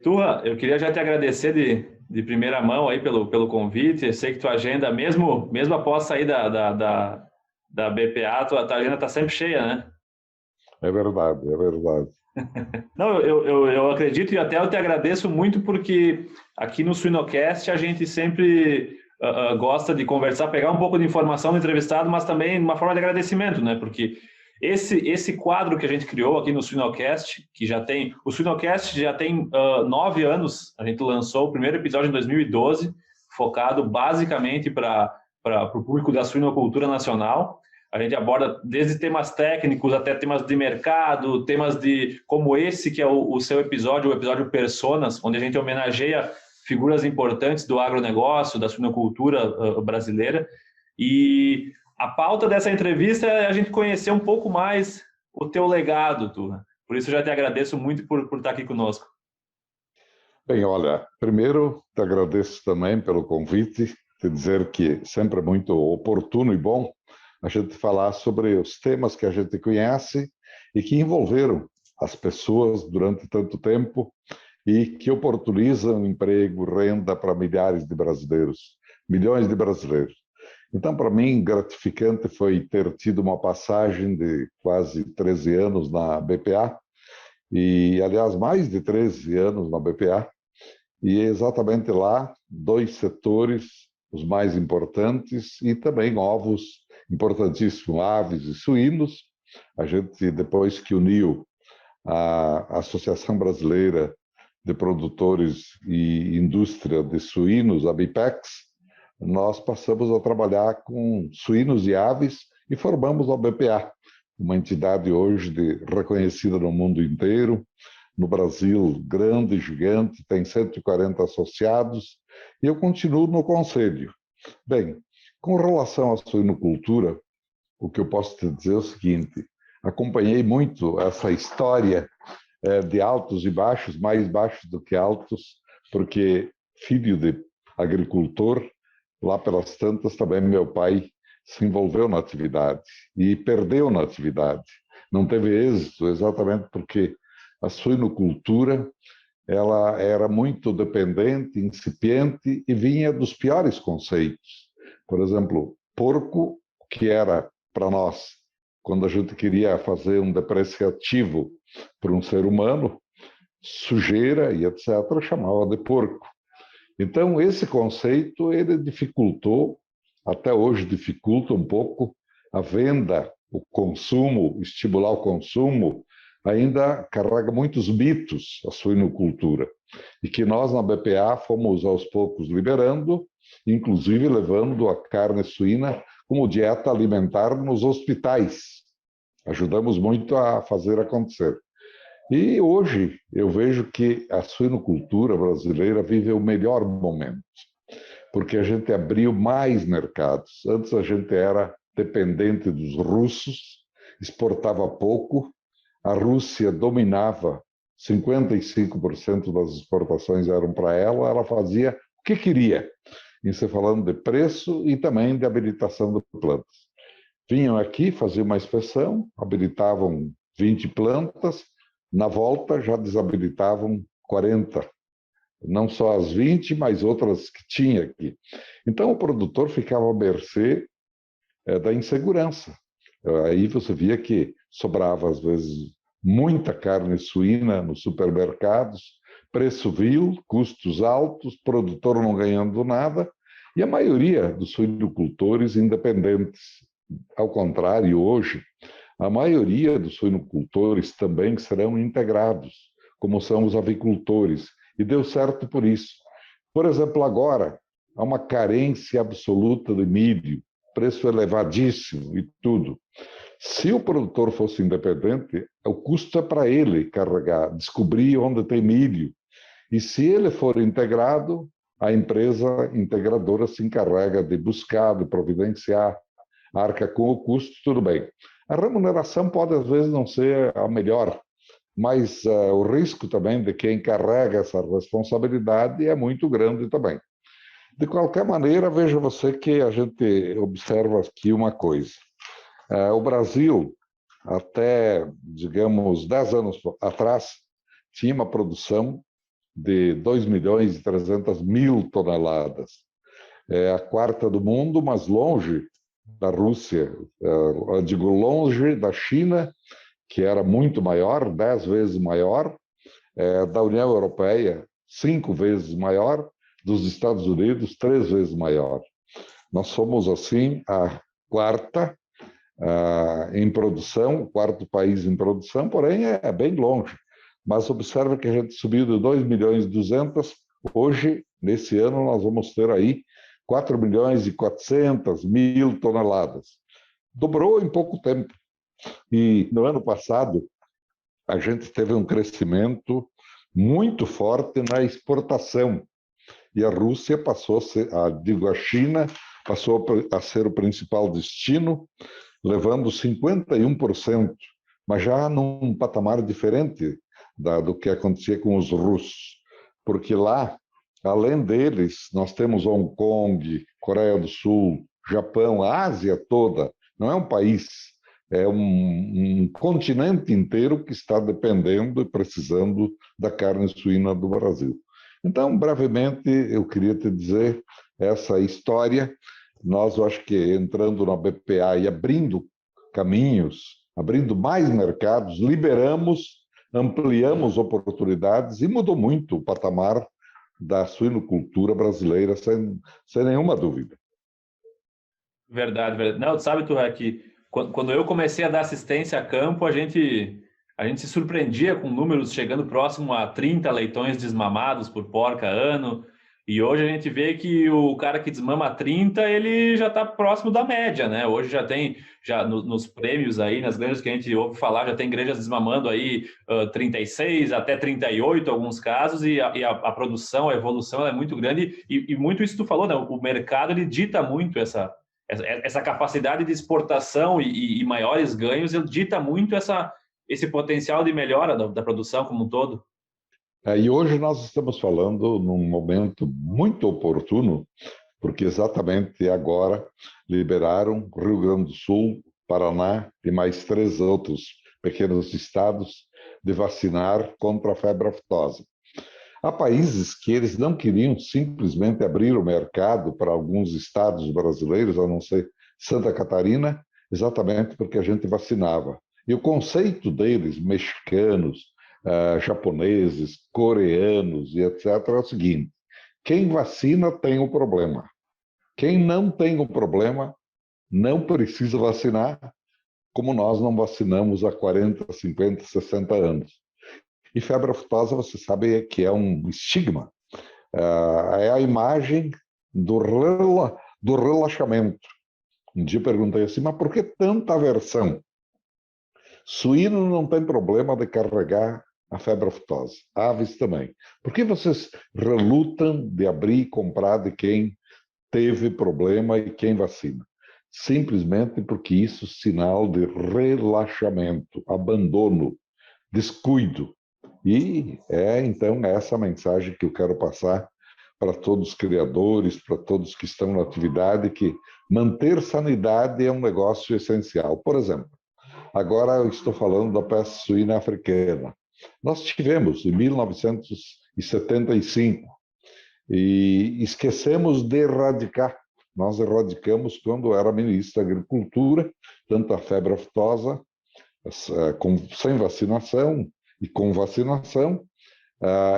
Turra, eu queria já te agradecer de primeira mão aí pelo convite. Eu sei que tua agenda, mesmo após sair da BPA, tua agenda está sempre cheia, né? É verdade, é verdade. Não, eu acredito e até eu te agradeço muito porque aqui no Suinocast a gente sempre gosta de conversar, pegar um pouco de informação do entrevistado, mas também uma forma de agradecimento, né? Porque esse quadro que a gente criou aqui no Suinocast, o Suinocast já tem 9 anos, a gente lançou o primeiro episódio em 2012, focado basicamente para o público da suinocultura nacional. A gente aborda desde temas técnicos até temas de mercado, temas como esse que é o seu episódio, o episódio Personas, onde a gente homenageia figuras importantes do agronegócio, da suinocultura brasileira. E a pauta dessa entrevista é a gente conhecer um pouco mais o teu legado, Turra. Por isso eu já te agradeço muito por estar aqui conosco. Bem, olha, primeiro te agradeço também pelo convite, te dizer que sempre é muito oportuno e bom a gente falar sobre os temas que a gente conhece e que envolveram as pessoas durante tanto tempo e que oportunizam emprego, renda para milhares de brasileiros, milhões de brasileiros. Então, para mim, gratificante foi ter tido uma passagem de quase 13 anos na BPA, e, aliás, mais de 13 anos na BPA, e exatamente lá, dois setores, os mais importantes, e também ovos importantíssimos, aves e suínos. A gente, depois que uniu a Associação Brasileira de Produtores e Indústria de Suínos, a BIPEX, nós passamos a trabalhar com suínos e aves e formamos a BPA, uma entidade hoje reconhecida no mundo inteiro. No Brasil, grande, gigante, tem 140 associados, e eu continuo no conselho. Bem, com relação à suinocultura, o que eu posso te dizer é o seguinte: acompanhei muito essa história de altos e baixos, mais baixos do que altos, porque filho de agricultor, lá pelas tantas também meu pai se envolveu na atividade e perdeu na atividade. Não teve êxito exatamente porque a suinocultura ela era muito dependente, incipiente e vinha dos piores conceitos. Por exemplo, porco, que era para nós, quando a gente queria fazer um depreciativo para um ser humano, sujeira e etc., chamava de porco. Então, esse conceito ele dificultou, até hoje dificulta um pouco, a venda, o consumo, estimular o consumo, ainda carrega muitos mitos a suinocultura, e que nós na BPA fomos aos poucos liberando, inclusive levando a carne suína como dieta alimentar nos hospitais. Ajudamos muito a fazer acontecer. E hoje eu vejo que a suinocultura brasileira vive o melhor momento, porque a gente abriu mais mercados. Antes a gente era dependente dos russos, exportava pouco, a Rússia dominava, 55% das exportações eram para ela, ela fazia o que queria, isso falando de preço e também de habilitação de plantas. Vinham aqui, faziam uma inspeção, habilitavam 20 plantas, na volta já desabilitavam 40, não só as 20, mas outras que tinha aqui. Então o produtor ficava à mercê da insegurança. Aí você via que sobrava, às vezes, muita carne suína nos supermercados, preço vil, custos altos, produtor não ganhando nada, e a maioria dos suinocultores independentes. Ao contrário, hoje, a maioria dos suinocultores também serão integrados, como são os avicultores, e deu certo por isso. Por exemplo, agora, há uma carência absoluta de milho, preço elevadíssimo e tudo. Se o produtor fosse independente, o custo é para ele carregar, descobrir onde tem milho. E se ele for integrado, a empresa integradora se encarrega de buscar, de providenciar, arca com o custo, tudo bem. A remuneração pode, às vezes, não ser a melhor, mas o risco também de quem carrega essa responsabilidade é muito grande também. De qualquer maneira, veja você que a gente observa aqui uma coisa. O Brasil, até, digamos, 10 anos atrás, tinha uma produção de 2.300.000 toneladas. É a quarta do mundo, mas longe da Rússia, eu digo longe da China, que era muito maior, 10 vezes maior, da União Europeia, 5 vezes maior, dos Estados Unidos, 3 vezes maior. Nós somos, assim, a quarta em produção, o quarto país em produção, porém é bem longe. Mas observa que a gente subiu de 2.200.000, hoje, nesse ano, nós vamos ter aí 4.400.000 toneladas. Dobrou em pouco tempo. E no ano passado, a gente teve um crescimento muito forte na exportação. E a Rússia passou a ser, a China passou a ser o principal destino, levando 51%, mas já num patamar diferente do que acontecia com os russos. Porque lá, além deles, nós temos Hong Kong, Coreia do Sul, Japão, a Ásia toda. Não é um país, é um continente inteiro que está dependendo e precisando da carne suína do Brasil. Então, brevemente, eu queria te dizer essa história. Nós, eu acho que entrando na BPA e abrindo caminhos, abrindo mais mercados, liberamos, ampliamos oportunidades e mudou muito o patamar da suinocultura brasileira, sem nenhuma dúvida. Verdade, verdade. Não, sabe, Turra, que quando eu comecei a dar assistência a campo, a gente se surpreendia com números chegando próximo a 30 leitões desmamados por porca ano, e hoje a gente vê que o cara que desmama 30, ele já está próximo da média, né? Hoje já tem, nos prêmios aí, nas granjas que a gente ouve falar, já tem granjas desmamando aí 36 até 38 alguns casos, e a produção, a evolução é muito grande, e muito isso que tu falou, né? O mercado, ele dita muito essa capacidade de exportação e maiores ganhos, ele dita muito esse potencial de melhora da produção como um todo. E hoje nós estamos falando num momento muito oportuno, porque exatamente agora liberaram Rio Grande do Sul, Paraná e mais 3 outros pequenos estados de vacinar contra a febre aftosa. Há países que eles não queriam simplesmente abrir o mercado para alguns estados brasileiros, a não ser Santa Catarina, exatamente porque a gente vacinava. E o conceito deles, mexicanos, japoneses, coreanos e etc., é o seguinte: quem vacina tem o problema. Quem não tem o problema não precisa vacinar, como nós não vacinamos há 40, 50, 60 anos. E febre aftosa, você sabe que é um estigma. É a imagem do relaxamento. Um dia perguntei assim, mas por que tanta aversão? Suíno não tem problema de carregar a febre aftosa. Aves também. Por que vocês relutam de abrir e comprar de quem teve problema e quem vacina? Simplesmente porque isso é sinal de relaxamento, abandono, descuido. E então, essa mensagem que eu quero passar para todos os criadores, para todos que estão na atividade, que manter sanidade é um negócio essencial. Por exemplo, agora eu estou falando da peste suína africana. Nós tivemos em 1975 e esquecemos de erradicar. Nós erradicamos quando eu era ministro da Agricultura, tanto a febre aftosa, sem vacinação e com vacinação,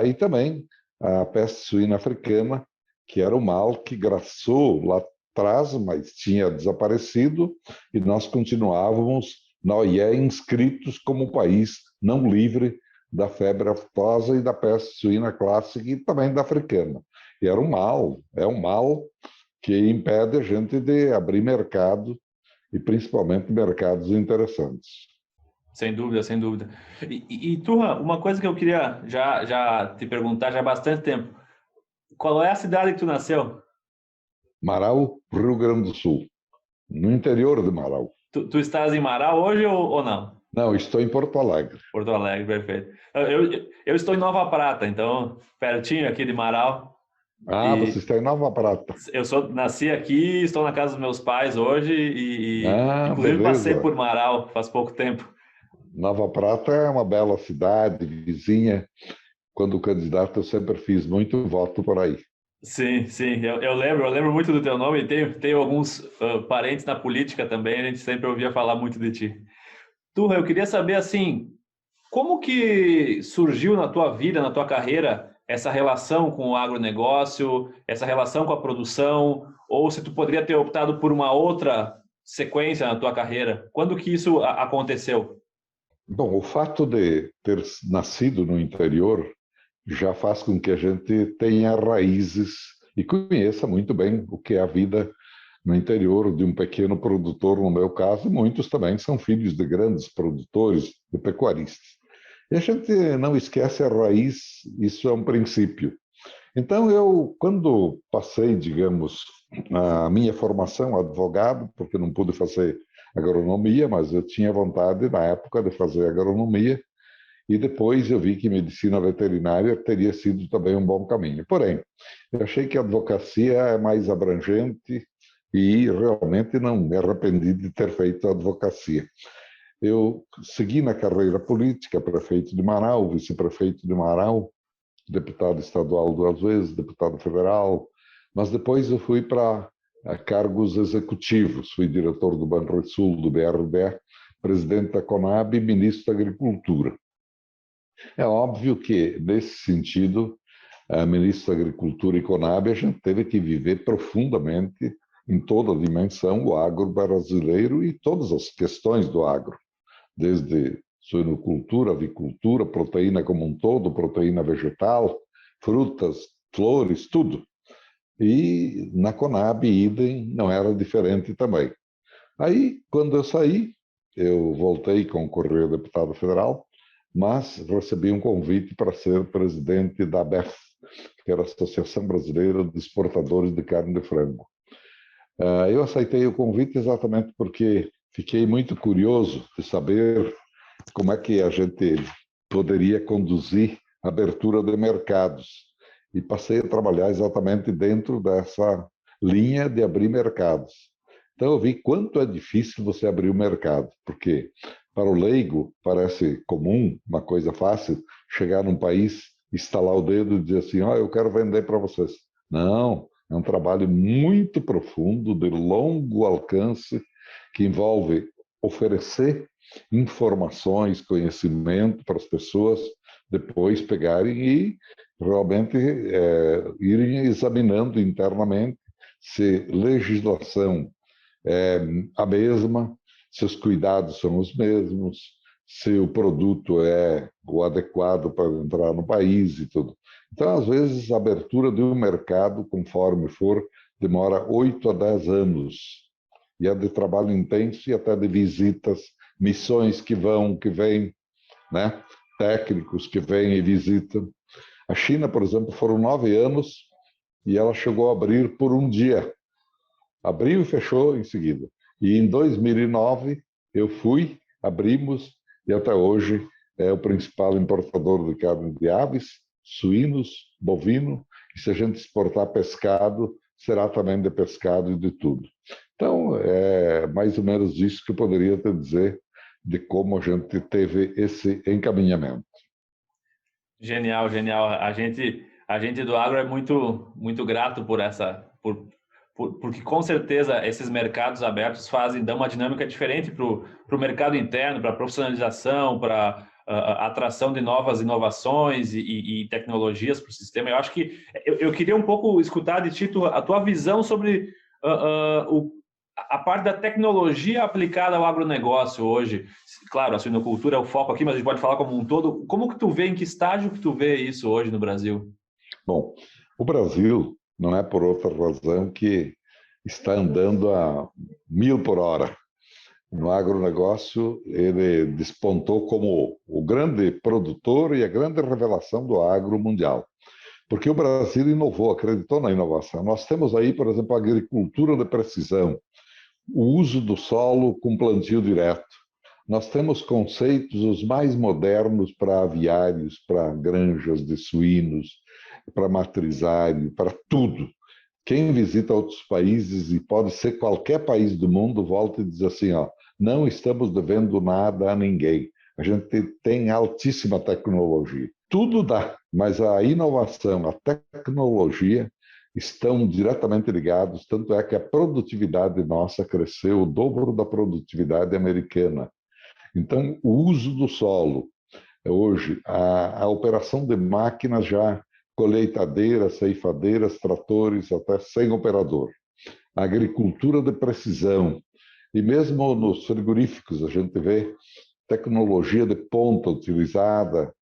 e também a peste suína africana, que era o mal que graçou lá atrás, mas tinha desaparecido, e nós continuávamos na OIE inscritos como país não livre da febre aftosa e da peste suína clássica e também da africana. E era um mal, é um mal que impede a gente de abrir mercado, e principalmente mercados interessantes. Sem dúvida, sem dúvida. E Turra, uma coisa que eu queria já te perguntar já há bastante tempo. Qual é a cidade que tu nasceu? Marau, Rio Grande do Sul, no interior de Marau. Tu estás em Marau hoje ou não? Não, estou em Porto Alegre. Porto Alegre, perfeito. Eu estou em Nova Prata, então, pertinho aqui de Marau. Você está em Nova Prata. Nasci aqui, estou na casa dos meus pais hoje e inclusive beleza. Passei por Marau faz pouco tempo. Nova Prata é uma bela cidade, vizinha quando candidato, eu sempre fiz muito voto por aí. Sim, sim, eu lembro muito do teu nome, tenho alguns parentes na política também, a gente sempre ouvia falar muito de ti. Turra, eu queria saber, assim, como que surgiu na tua vida, na tua carreira, essa relação com o agronegócio, essa relação com a produção, ou se tu poderia ter optado por uma outra sequência na tua carreira? Quando que isso aconteceu? Bom, o fato de ter nascido no interior já faz com que a gente tenha raízes e conheça muito bem o que é a vida no interior de um pequeno produtor, no meu caso, muitos também são filhos de grandes produtores, de pecuaristas. E a gente não esquece a raiz, isso é um princípio. Então, eu, quando passei, digamos, a minha formação advogado, porque não pude fazer agronomia, mas eu tinha vontade, na época, de fazer agronomia, e depois eu vi que medicina veterinária teria sido também um bom caminho. Porém, eu achei que a advocacia é mais abrangente e realmente não me arrependi de ter feito a advocacia. Eu segui na carreira política, prefeito de Manaus, vice-prefeito de Manaus, deputado estadual 2 vezes, deputado federal, mas depois eu fui para cargos executivos, fui diretor do Banrisul, do BRDE, presidente da Conab e ministro da Agricultura. É óbvio que, nesse sentido, a ministra da Agricultura e Conab, a gente teve que viver profundamente, em toda a dimensão, o agro brasileiro e todas as questões do agro, desde suinocultura, avicultura, proteína como um todo, proteína vegetal, frutas, flores, tudo. E na Conab, idem, não era diferente também. Aí, quando eu saí, eu voltei a concorrer a deputado federal, mas recebi um convite para ser presidente da ABEF, que era a Associação Brasileira de Exportadores de Carne de Frango. Eu aceitei o convite exatamente porque fiquei muito curioso de saber como é que a gente poderia conduzir a abertura de mercados. E passei a trabalhar exatamente dentro dessa linha de abrir mercados. Então eu vi quanto é difícil você abrir o mercado, porque para o leigo parece comum, uma coisa fácil, chegar num país, estalar o dedo e dizer assim, eu quero vender para vocês. Não, é um trabalho muito profundo, de longo alcance, que envolve oferecer informações, conhecimento para as pessoas depois pegarem e realmente irem examinando internamente se legislação é a mesma, se os cuidados são os mesmos, se o produto é o adequado para entrar no país e tudo. Então, às vezes, a abertura de um mercado, conforme for, demora 8 a 10 anos. E é de trabalho intenso e até de visitas, missões que vão, que vêm, né? Técnicos que vêm e visitam. A China, por exemplo, foram 9 anos e ela chegou a abrir por um dia. Abriu e fechou em seguida. E em 2009 eu fui, abrimos e até hoje é o principal importador de carne de aves, suínos, bovino, e se a gente exportar pescado, será também de pescado e de tudo. Então, é mais ou menos isso que eu poderia te dizer de como a gente teve esse encaminhamento. Genial, genial. A gente do agro é muito grato por porque com certeza esses mercados abertos dão uma dinâmica diferente para o mercado interno, para a profissionalização, para a atração de novas inovações e tecnologias para o sistema. Eu acho que eu queria um pouco escutar de ti a tua visão sobre a parte da tecnologia aplicada ao agronegócio hoje. Claro, a suinocultura é o foco aqui, mas a gente pode falar como um todo. Como que tu vê, em que estágio que tu vê isso hoje no Brasil? Bom, o Brasil não é por outra razão que está andando a 1000 por hora. No agronegócio, ele despontou como o grande produtor e a grande revelação do agro mundial. Porque o Brasil inovou, acreditou na inovação. Nós temos aí, por exemplo, a agricultura de precisão, o uso do solo com plantio direto. Nós temos conceitos os mais modernos para aviários, para granjas de suínos, para matrizário, para tudo. Quem visita outros países, e pode ser qualquer país do mundo, volta e diz assim, não estamos devendo nada a ninguém. A gente tem altíssima tecnologia. tudo dá, mas a inovação, a tecnologia estão diretamente ligados, tanto é que a produtividade nossa cresceu o dobro da produtividade americana. Então, o uso do solo, hoje, a operação de máquinas já, colheitadeiras, ceifadeiras, tratores, até sem operador. A agricultura de precisão, e mesmo nos frigoríficos a gente vê tecnologia de ponta utilizada,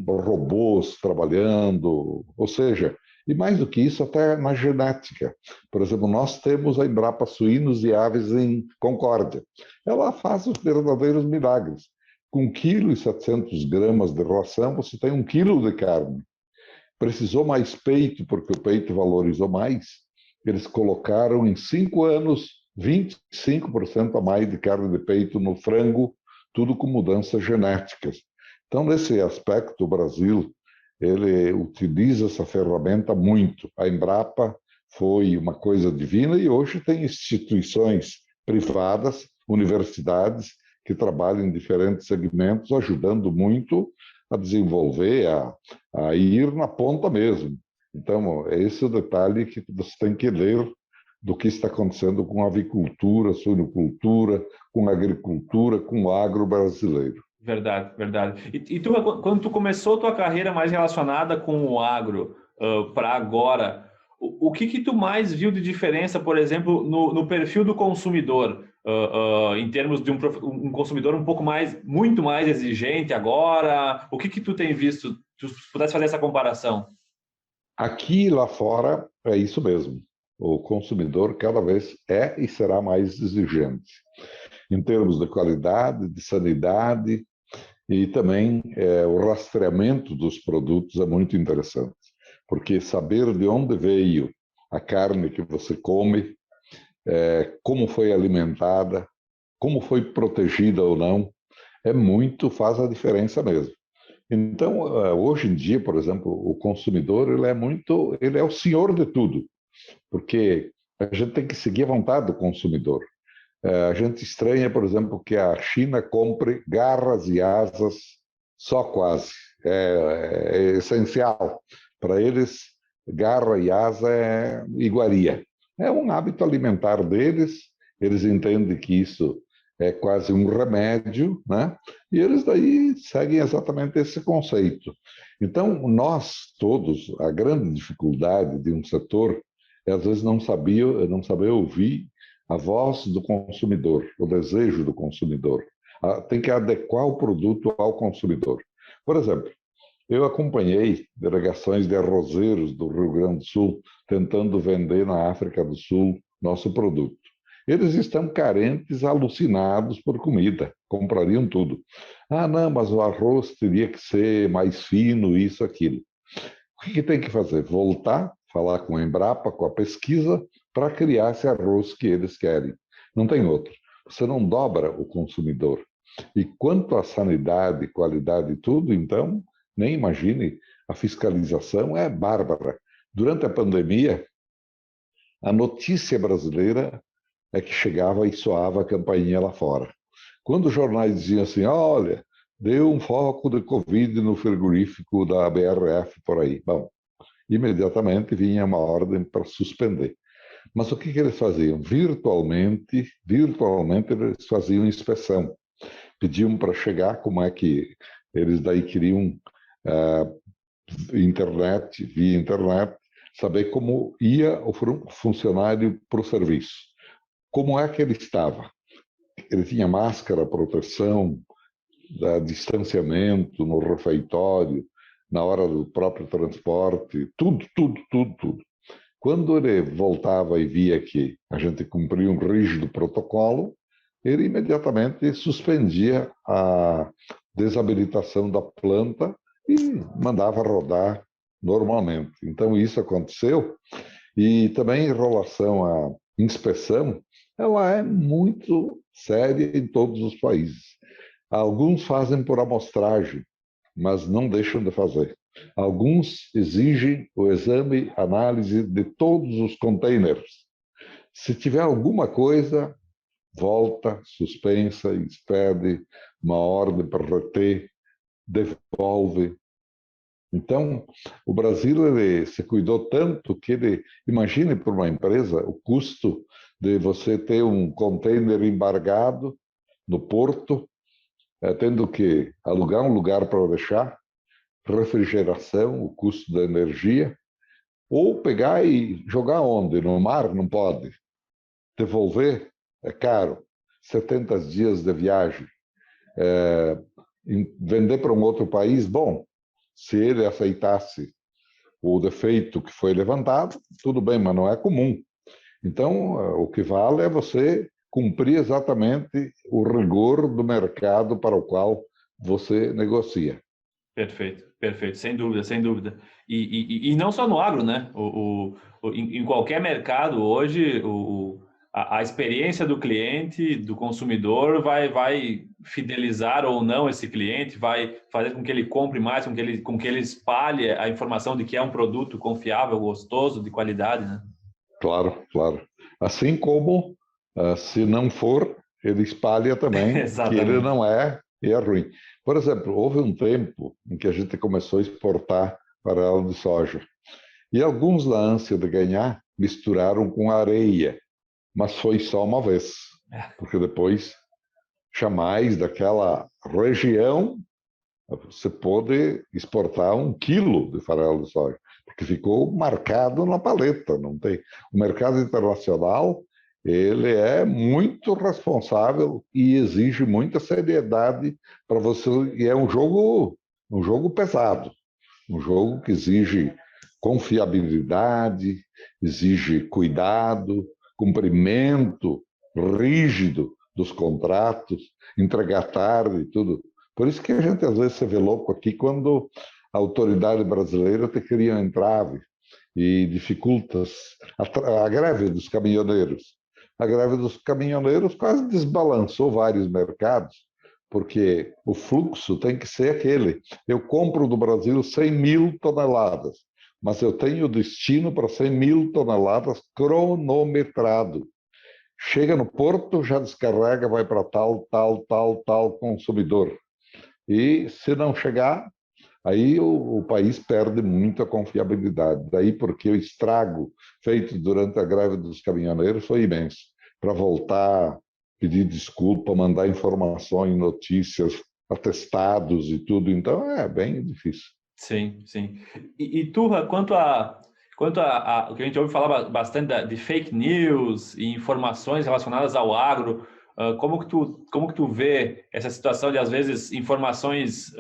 robôs trabalhando, ou seja, e mais do que isso, até na genética. Por exemplo, nós temos a Embrapa Suínos e Aves em Concórdia. Ela faz os verdadeiros milagres. Com 1,7 kg de ração, você tem 1 quilo de carne. Precisou mais peito, porque o peito valorizou mais. Eles colocaram em 5 anos 25% a mais de carne de peito no frango, tudo com mudanças genéticas. Então, nesse aspecto, o Brasil ele utiliza essa ferramenta muito. A Embrapa foi uma coisa divina e hoje tem instituições privadas, universidades, que trabalham em diferentes segmentos, ajudando muito a desenvolver, a ir na ponta mesmo. Então, esse é o detalhe que você tem que ler do que está acontecendo com a avicultura, suinocultura, com a agricultura, com o agro brasileiro. Verdade, verdade. E tu, quando tu começou tua carreira mais relacionada com o agro, para agora, o que tu mais viu de diferença, por exemplo, no perfil do consumidor, em termos de um consumidor um pouco mais, muito mais exigente agora? O que tu tem visto? Se tu pudesse fazer essa comparação. Aqui e lá fora é isso mesmo. O consumidor cada vez é e será mais exigente, em termos de qualidade, de sanidade, e também o rastreamento dos produtos é muito interessante, porque saber de onde veio a carne que você come, como foi alimentada, como foi protegida ou não, faz a diferença mesmo. Então, hoje em dia, por exemplo, o consumidor ele é o senhor de tudo, porque a gente tem que seguir a vontade do consumidor. A gente estranha, por exemplo, que a China compre garras e asas só quase. É essencial. Para eles, garra e asa é iguaria. É um hábito alimentar deles, eles entendem que isso é quase um remédio, né? E eles daí seguem exatamente esse conceito. Então, nós todos, a grande dificuldade de um setor é, às vezes, não saber ouvir a voz do consumidor, o desejo do consumidor. Tem que adequar o produto ao consumidor. Por exemplo, eu acompanhei delegações de arrozeiros do Rio Grande do Sul tentando vender na África do Sul nosso produto. Eles estão carentes, alucinados por comida, comprariam tudo. Ah, não, mas o arroz teria que ser mais fino, isso, aquilo. O que tem que fazer? Voltar, falar com a Embrapa, com a pesquisa, para criar esse arroz que eles querem. Não tem outro. Você não dobra o consumidor. E quanto à sanidade, qualidade e tudo, então, nem imagine, a fiscalização é bárbara. Durante a pandemia, a notícia brasileira é que chegava e soava a campainha lá fora. Quando os jornais diziam assim, olha, deu um foco de Covid no frigorífico da BRF por aí. Bom, imediatamente vinha uma ordem para suspender. Mas o que eles faziam? Virtualmente eles faziam inspeção. Pediam para chegar, como é que eles daí queriam via internet, saber como ia o funcionário para o serviço. Como é que ele estava? Ele tinha máscara, proteção, distanciamento no refeitório, na hora do próprio transporte, tudo. Quando ele voltava e via que a gente cumpria um rígido protocolo, ele imediatamente suspendia a desabilitação da planta e mandava rodar normalmente. Então, isso aconteceu. E também em relação à inspeção, ela é muito séria em todos os países. Alguns fazem por amostragem, mas não deixam de fazer. Alguns exigem o exame, análise de todos os containers. Se tiver alguma coisa, volta, suspensa, expede uma ordem para reter, devolve. Então, o Brasil ele se cuidou tanto que ele, imagine para uma empresa o custo de você ter um container embargado no porto, tendo que alugar um lugar para deixar, refrigeração, o custo da energia, ou pegar e jogar onde? No mar? Não pode. Devolver é caro. 70 dias de viagem. Vender para um outro país, bom, se ele aceitasse o defeito que foi levantado, tudo bem, mas não é comum. Então, o que vale é você cumprir exatamente o rigor do mercado para o qual você negocia. Perfeito, perfeito, sem dúvida, sem dúvida. E não só no agro, né? Em qualquer mercado hoje, a experiência do cliente, do consumidor, vai fidelizar ou não esse cliente, vai fazer com que ele compre mais, com que ele espalhe a informação de que é um produto confiável, gostoso, de qualidade, né? Claro, claro. Assim como, se não for, ele espalha também que ele Exatamente. não é e é ruim. Por exemplo, houve um tempo em que a gente começou a exportar farelo de soja. E alguns, na ânsia de ganhar, misturaram com areia, mas foi só uma vez, porque depois, jamais daquela região você pôde exportar 1 quilo de farelo de soja, porque ficou marcado na paleta. Não tem. O mercado internacional ele é muito responsável e exige muita seriedade para você. E é um jogo pesado, um jogo que exige confiabilidade, exige cuidado, cumprimento rígido dos contratos, entregar tarde e tudo. Por isso que a gente às vezes se vê louco aqui quando a autoridade brasileira te cria um entrave e dificulta a greve dos caminhoneiros. A greve dos caminhoneiros quase desbalançou vários mercados, porque o fluxo tem que ser aquele. Eu compro do Brasil 100 mil toneladas, mas eu tenho destino para 100 mil toneladas cronometrado. Chega no porto, já descarrega, vai para tal consumidor. E se não chegar, aí o país perde muito a confiabilidade. Daí porque o estrago feito durante a greve dos caminhoneiros foi imenso. Para voltar, pedir desculpa, mandar informações, notícias, atestados e tudo. Então é bem difícil. Sim, sim. Turra, quanto a o que a gente ouve falar bastante de fake news e informações relacionadas ao agro, como que tu vê essa situação de, às vezes, informações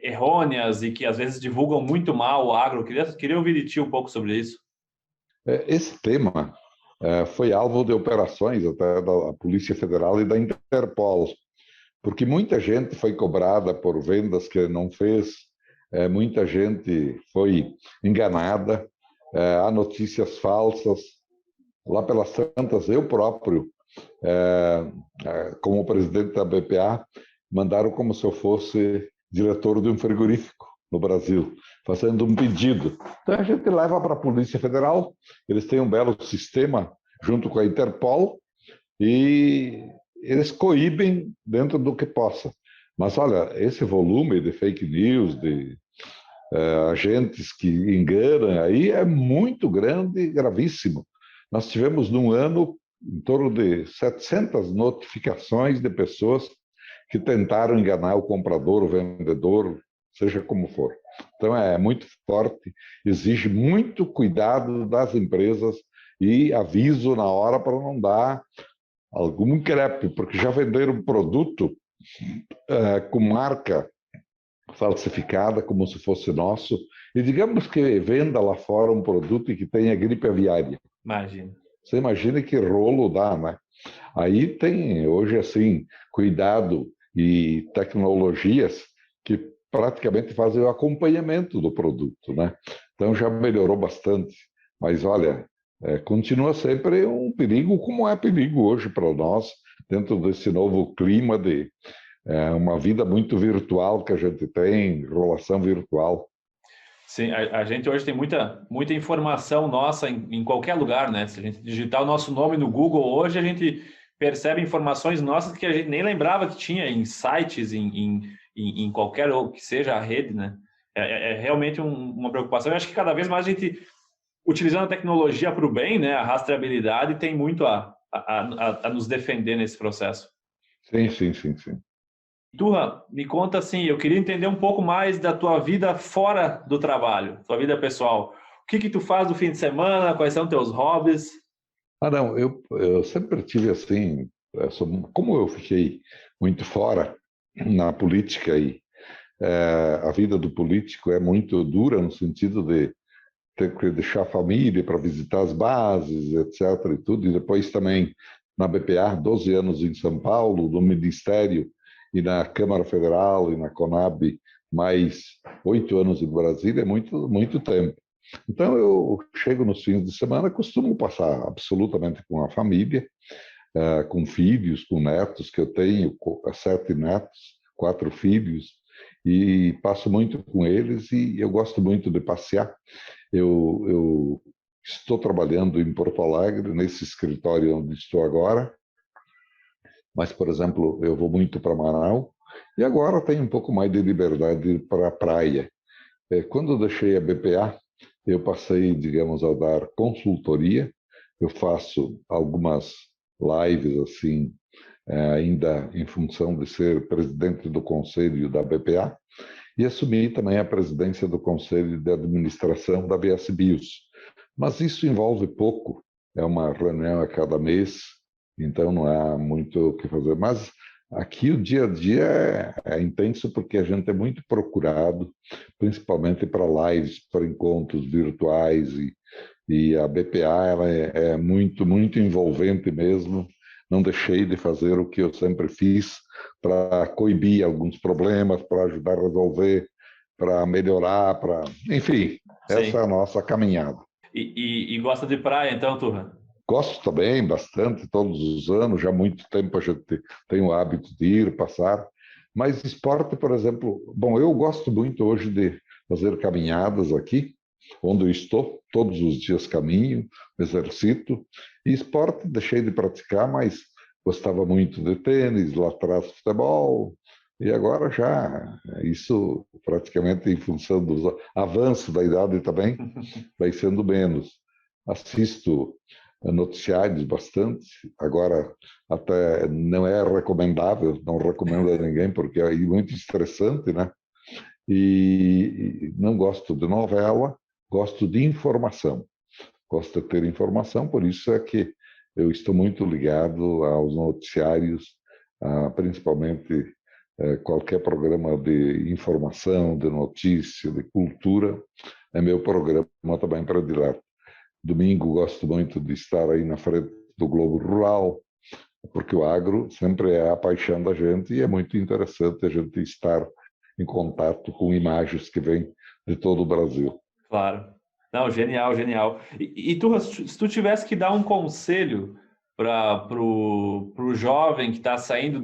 errôneas e que, às vezes, divulgam muito mal o agro? Queria ouvir de ti um pouco sobre isso. Esse tema foi alvo de operações até da Polícia Federal e da Interpol, porque muita gente foi cobrada por vendas que não fez, muita gente foi enganada, há notícias falsas. Lá pelas tantas, eu próprio, como presidente da BPA, mandaram como se eu fosse diretor de um frigorífico no Brasil, fazendo um pedido. Então a gente leva para a Polícia Federal, eles têm um belo sistema junto com a Interpol e eles coíbem dentro do que possa. Mas olha, esse volume de fake news, de agentes que enganam, aí é muito grande e gravíssimo. Nós tivemos num ano em torno de 700 notificações de pessoas que tentaram enganar o comprador, o vendedor, seja como for. Então é muito forte, exige muito cuidado das empresas e aviso na hora para não dar algum incrépito, porque já venderam um produto com marca falsificada, como se fosse nosso, e digamos que venda lá fora um produto que tenha gripe aviária. Imagina. Você imagina que rolo dá, né? Aí tem, hoje, assim, cuidado e tecnologias que praticamente fazem o acompanhamento do produto, né? Então já melhorou bastante. Mas, olha, continua sempre um perigo, como é perigo hoje para nós, dentro desse novo clima de uma vida muito virtual que a gente tem, relação virtual. Sim, a gente hoje tem muita informação nossa em qualquer lugar, né? Se a gente digitar o nosso nome no Google hoje, a gente percebe informações nossas que a gente nem lembrava que tinha em sites, em qualquer que seja a rede, né? É realmente uma preocupação. Eu acho que cada vez mais a gente, utilizando a tecnologia para o bem, né, a rastreabilidade tem muito a nos defender nesse processo. Sim, sim, sim, sim. Turra, me conta assim, eu queria entender um pouco mais da tua vida fora do trabalho, tua vida pessoal. O que que tu faz no fim de semana? Quais são teus hobbies? Ah, não, eu sempre tive assim, como eu fiquei muito fora na política e a vida do político é muito dura no sentido de ter que deixar a família para visitar as bases, etc. e tudo, e depois também na BPA, 12 anos em São Paulo, no Ministério e na Câmara Federal e na Conab, mais 8 anos em Brasília, é muito, muito tempo. Então, eu chego nos fins de semana, costumo passar absolutamente com a família, com filhos, com netos, que eu tenho 7 netos, 4 filhos, e passo muito com eles e eu gosto muito de passear. Eu estou trabalhando em Porto Alegre, nesse escritório onde estou agora, mas, por exemplo, eu vou muito para Manaus e agora tenho um pouco mais de liberdade para a praia. Quando eu deixei a BPA, eu passei, digamos, a dar consultoria. Eu faço algumas lives assim, ainda em função de ser presidente do conselho da BPA, e assumi também a presidência do conselho de administração da BS Bios. Mas isso envolve pouco, é uma reunião a cada mês, então não há muito o que fazer. Mas aqui o dia a dia é intenso porque a gente é muito procurado, principalmente para lives, para encontros virtuais, e a BPA ela é muito, muito envolvente mesmo. Não deixei de fazer o que eu sempre fiz para coibir alguns problemas, para ajudar a resolver, para melhorar, enfim, essa é a Sim. nossa caminhada. E gosta de praia, então, Turra? Gosto também bastante, todos os anos, já há muito tempo a gente tem o hábito de ir, passar, mas esporte, por exemplo, bom, eu gosto muito hoje de fazer caminhadas aqui, onde eu estou, todos os dias caminho, exercito, e esporte deixei de praticar, mas gostava muito de tênis, lá atrás futebol, e agora já, isso praticamente em função dos avanços da idade também, vai sendo menos. Assisto noticiários bastante, agora até não é recomendável, não recomendo a ninguém, porque é muito estressante, né? E não gosto de novela, gosto de informação. Gosto de ter informação, por isso é que eu estou muito ligado aos noticiários, principalmente qualquer programa de informação, de notícia, de cultura, é meu programa também predileto. Domingo gosto muito de estar aí na frente do Globo Rural, porque o agro sempre é a paixão da gente e é muito interessante a gente estar em contato com imagens que vêm de todo o Brasil. Claro. Não, genial, genial. E tu, se tu tivesse que dar um conselho para pro jovem que está saindo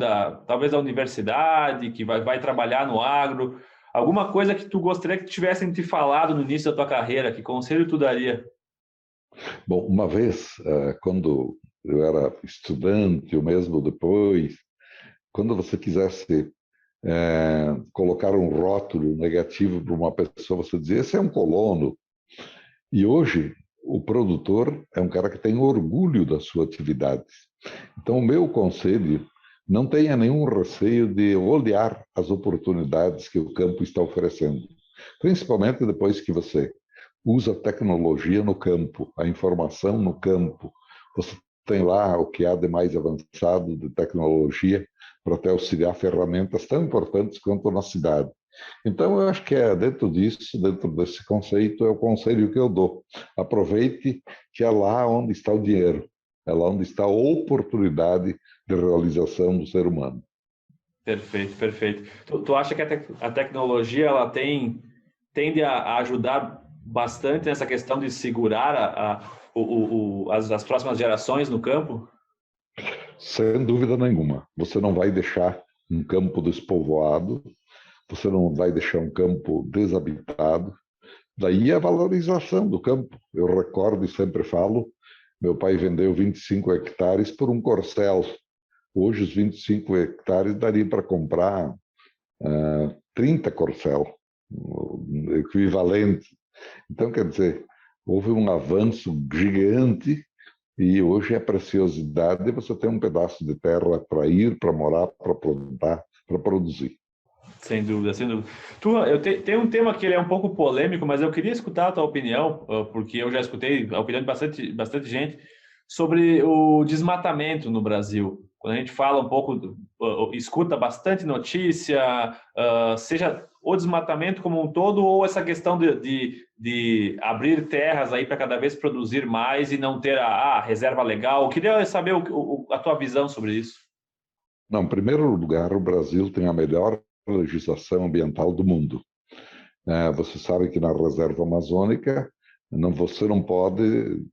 talvez da universidade, que vai trabalhar no agro, alguma coisa que tu gostaria que tivessem te falado no início da tua carreira, que conselho tu daria? Bom, uma vez, quando eu era estudante, ou mesmo depois, quando você quisesse colocar um rótulo negativo para uma pessoa, você dizia, esse é um colono. E hoje, o produtor é um cara que tem orgulho da sua atividade. Então, o meu conselho, não tenha nenhum receio de olhar as oportunidades que o campo está oferecendo, principalmente depois que você usa a tecnologia no campo, a informação no campo. Você tem lá o que há de mais avançado de tecnologia para até auxiliar ferramentas tão importantes quanto na cidade. Então, eu acho que dentro disso, dentro desse conceito, é o conselho que eu dou. Aproveite que é lá onde está o dinheiro, é lá onde está a oportunidade de realização do ser humano. Perfeito, perfeito. Tu acha que a tecnologia ela tende a ajudar bastante nessa questão de segurar as próximas gerações no campo? Sem dúvida nenhuma. Você não vai deixar um campo despovoado, você não vai deixar um campo desabitado. Daí a valorização do campo. Eu recordo e sempre falo, meu pai vendeu 25 hectares por um corcel. Hoje os 25 hectares daria para comprar 30 corcel. equivalente. Então, quer dizer, houve um avanço gigante e hoje é preciosidade você ter um pedaço de terra para ir, para morar, para plantar, para produzir. Sem dúvida, sem dúvida. Tem um tema que ele é um pouco polêmico, mas eu queria escutar a tua opinião, porque eu já escutei a opinião de bastante gente sobre o desmatamento no Brasil. Quando a gente fala um pouco, escuta bastante notícia, seja o desmatamento como um todo ou essa questão de abrir terras aí para cada vez produzir mais e não ter a reserva legal. Eu queria saber a tua visão sobre isso. Não, em primeiro lugar, o Brasil tem a melhor legislação ambiental do mundo. Você sabe que na reserva amazônica você não pode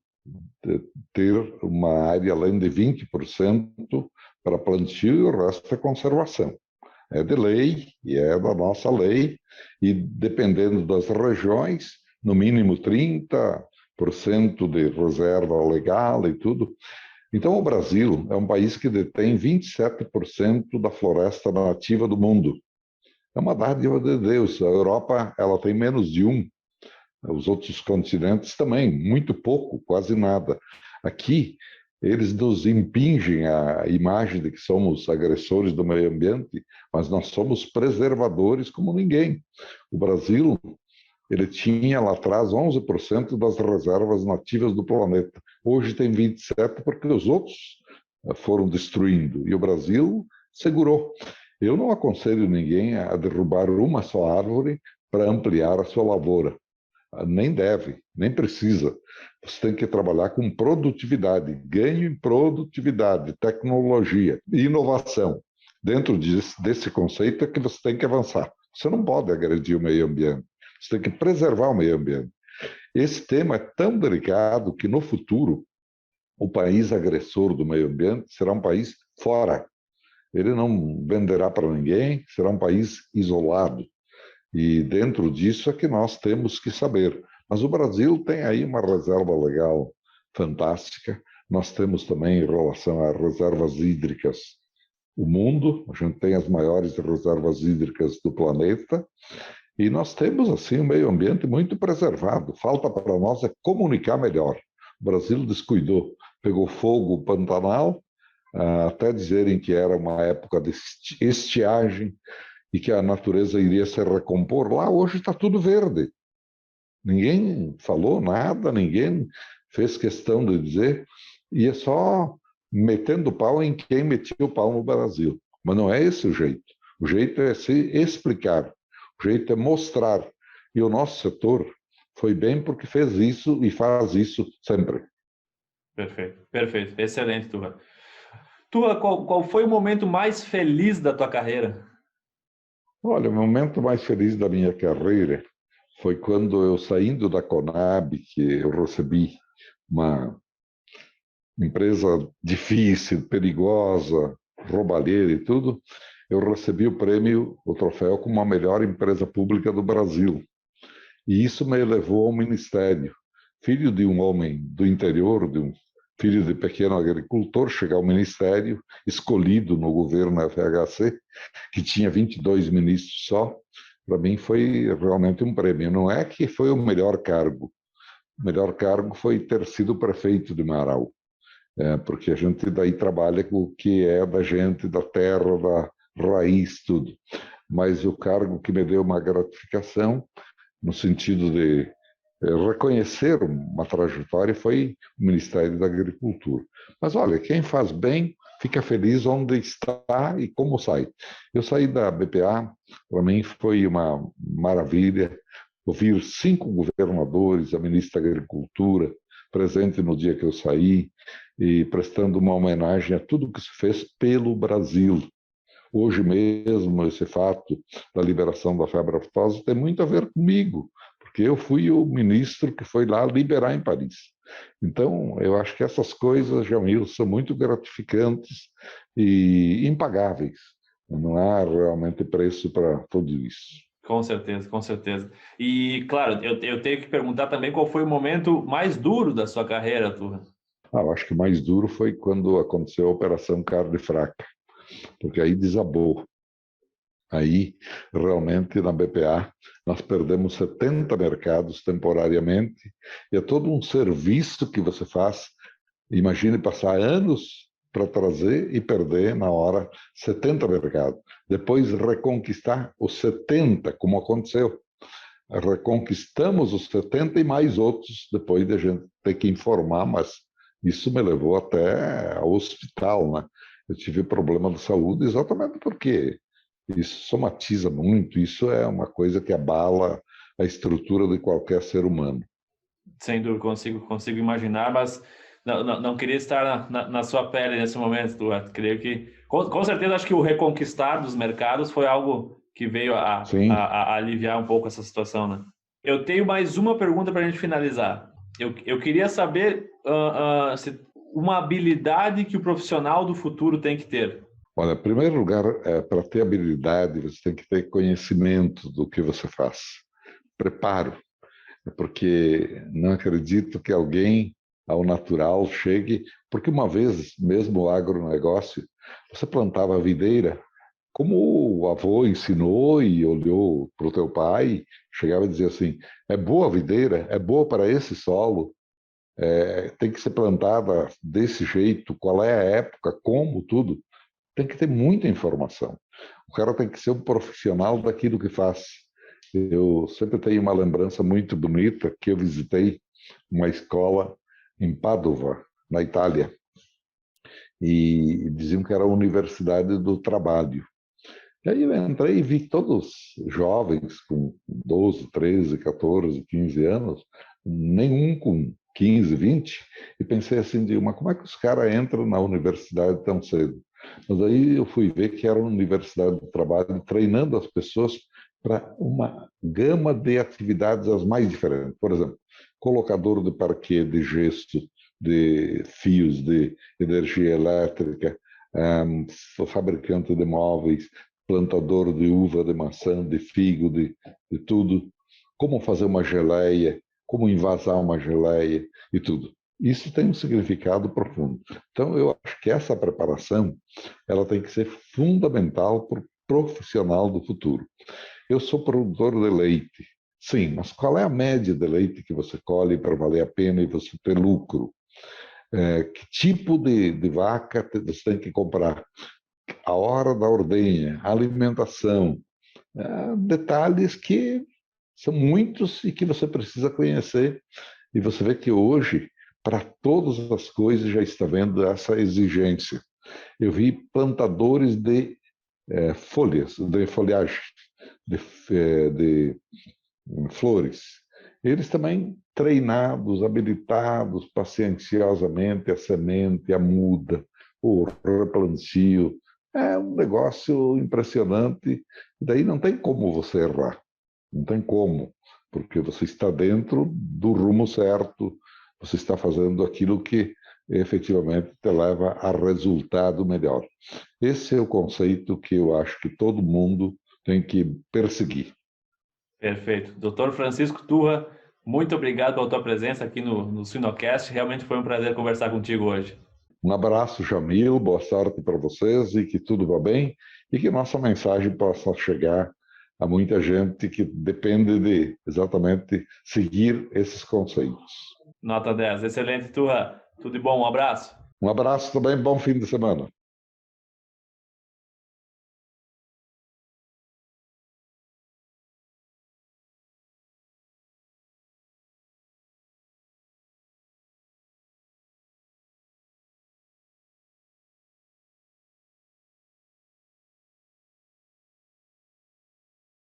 ter uma área além de 20% para plantio e o resto é conservação. É de lei e é da nossa lei e dependendo das regiões, no mínimo 30% de reserva legal e tudo. Então, o Brasil é um país que detém 27% da floresta nativa do mundo. É uma dádiva de Deus. A Europa ela tem menos de 1%. Os outros continentes também, muito pouco, quase nada. Aqui, eles nos impingem a imagem de que somos agressores do meio ambiente, mas nós somos preservadores como ninguém. O Brasil, ele tinha lá atrás 11% das reservas nativas do planeta. Hoje tem 27% porque os outros foram destruindo e o Brasil segurou. Eu não aconselho ninguém a derrubar uma só árvore para ampliar a sua lavoura. Nem deve, nem precisa. Você tem que trabalhar com produtividade, ganho em produtividade, tecnologia e inovação. Dentro desse conceito é que você tem que avançar. Você não pode agredir o meio ambiente. Você tem que preservar o meio ambiente. Esse tema é tão delicado que, no futuro, o país agressor do meio ambiente será um país fora. Ele não venderá para ninguém, será um país isolado. E dentro disso é que nós temos que saber. Mas o Brasil tem aí uma reserva legal fantástica. Nós temos também, em relação a reservas hídricas, o mundo. A gente tem as maiores reservas hídricas do planeta. E nós temos, assim, um meio ambiente muito preservado. Falta para nós é comunicar melhor. O Brasil descuidou. Pegou fogo o Pantanal, até dizerem que era uma época de estiagem, e que a natureza iria se recompor. Lá hoje está tudo verde. Ninguém falou nada, ninguém fez questão de dizer, e é só metendo pau em quem metia o pau no Brasil. Mas não é esse o jeito. O jeito é se explicar, o jeito é mostrar. E o nosso setor foi bem porque fez isso e faz isso sempre. Perfeito, perfeito. Excelente, Turra. Turra, qual foi o momento mais feliz da tua carreira? Olha, o momento mais feliz da minha carreira foi quando eu, saindo da Conab, que eu recebi uma empresa difícil, perigosa, roubalheira e tudo, eu recebi o prêmio, o troféu, como a melhor empresa pública do Brasil. E isso me levou ao ministério. Filho de um homem do interior, de um filho de pequeno agricultor, chegar ao ministério, escolhido no governo FHC, que tinha 22 ministros só, para mim foi realmente um prêmio. Não é que foi o melhor cargo. O melhor cargo foi ter sido prefeito de Marau, porque a gente daí trabalha com o que é da gente, da terra, da raiz, tudo. Mas o cargo que me deu uma gratificação, no sentido de reconhecer uma trajetória, foi o Ministério da Agricultura. Mas olha, quem faz bem fica feliz onde está e como sai. Eu saí da BPA, para mim foi uma maravilha ouvir 5 governadores, a ministra da Agricultura, presente no dia que eu saí e prestando uma homenagem a tudo que se fez pelo Brasil. Hoje mesmo, esse fato da liberação da febre aftosa tem muito a ver comigo, porque eu fui o ministro que foi lá liberar em Paris. Então, eu acho que essas coisas, Jamil, são muito gratificantes e impagáveis. Não há realmente preço para tudo isso. Com certeza, com certeza. E, claro, eu tenho que perguntar também qual foi o momento mais duro da sua carreira, Turra. Eu acho que o mais duro foi quando aconteceu a Operação Carne Fraca, porque aí desabou. Aí, realmente, na BPA, nós perdemos 70 mercados temporariamente, e é todo um serviço que você faz. Imagine passar anos para trazer e perder na hora 70 mercados. Depois reconquistar os 70, como aconteceu. Reconquistamos os 70 e mais outros, depois de a gente ter que informar, mas isso me levou até ao hospital, né? Eu tive problema de saúde exatamente porque isso somatiza muito, isso é uma coisa que abala a estrutura de qualquer ser humano. Sem dúvida, consigo imaginar, mas não queria estar na sua pele nesse momento, Duarte. Creio que, com certeza, acho que o reconquistar dos mercados foi algo que veio Sim. a aliviar um pouco essa situação, né? Eu tenho mais uma pergunta para a gente finalizar. Eu queria saber se uma habilidade que o profissional do futuro tem que ter. Olha, em primeiro lugar, para ter habilidade, você tem que ter conhecimento do que você faz. Preparo, porque não acredito que alguém ao natural chegue, porque uma vez, mesmo o agronegócio, você plantava videira, como o avô ensinou e olhou para o teu pai, chegava a dizer assim, é boa a videira, é boa para esse solo, tem que ser plantada desse jeito, qual é a época, como, tudo. Tem que ter muita informação. O cara tem que ser um profissional daquilo que faz. Eu sempre tenho uma lembrança muito bonita que eu visitei uma escola em Padova, na Itália, e diziam que era a Universidade do Trabalho. E aí eu entrei e vi todos jovens com 12, 13, 14, 15 anos, nenhum com 15, 20, e pensei assim, mas como é que os caras entram na universidade tão cedo? Mas aí eu fui ver que era uma universidade do trabalho treinando as pessoas para uma gama de atividades as mais diferentes. Por exemplo, colocador de parquet, de gesso, de fios de energia elétrica, fabricante de móveis, plantador de uva, de maçã, de figo, de tudo, como fazer uma geleia, como envasar uma geleia e tudo. Isso tem um significado profundo. Então, eu acho que essa preparação ela tem que ser fundamental para o profissional do futuro. Eu sou produtor de leite, sim, mas qual é a média de leite que você colhe para valer a pena e você ter lucro? Que tipo de vaca você tem que comprar? A hora da ordenha, a alimentação, detalhes que são muitos e que você precisa conhecer. E você vê que hoje, para todas as coisas, já está vendo essa exigência. Eu vi plantadores de folhas, de folhagem, de flores. Eles também treinados, habilitados pacienciosamente, a semente, a muda, o replantio. É um negócio impressionante. Daí não tem como você errar. Não tem como, porque você está dentro do rumo certo, você está fazendo aquilo que efetivamente te leva a resultado melhor. Esse é o conceito que eu acho que todo mundo tem que perseguir. Perfeito. Doutor Francisco Turra, muito obrigado pela tua presença aqui no Suinocast. Realmente foi um prazer conversar contigo hoje. Um abraço, Jamil, boa sorte para vocês e que tudo vá bem e que nossa mensagem possa chegar a muita gente que depende de exatamente seguir esses conceitos. Nota 10. Excelente, Turra. Tudo de bom. Um abraço. Um abraço também, bom fim de semana.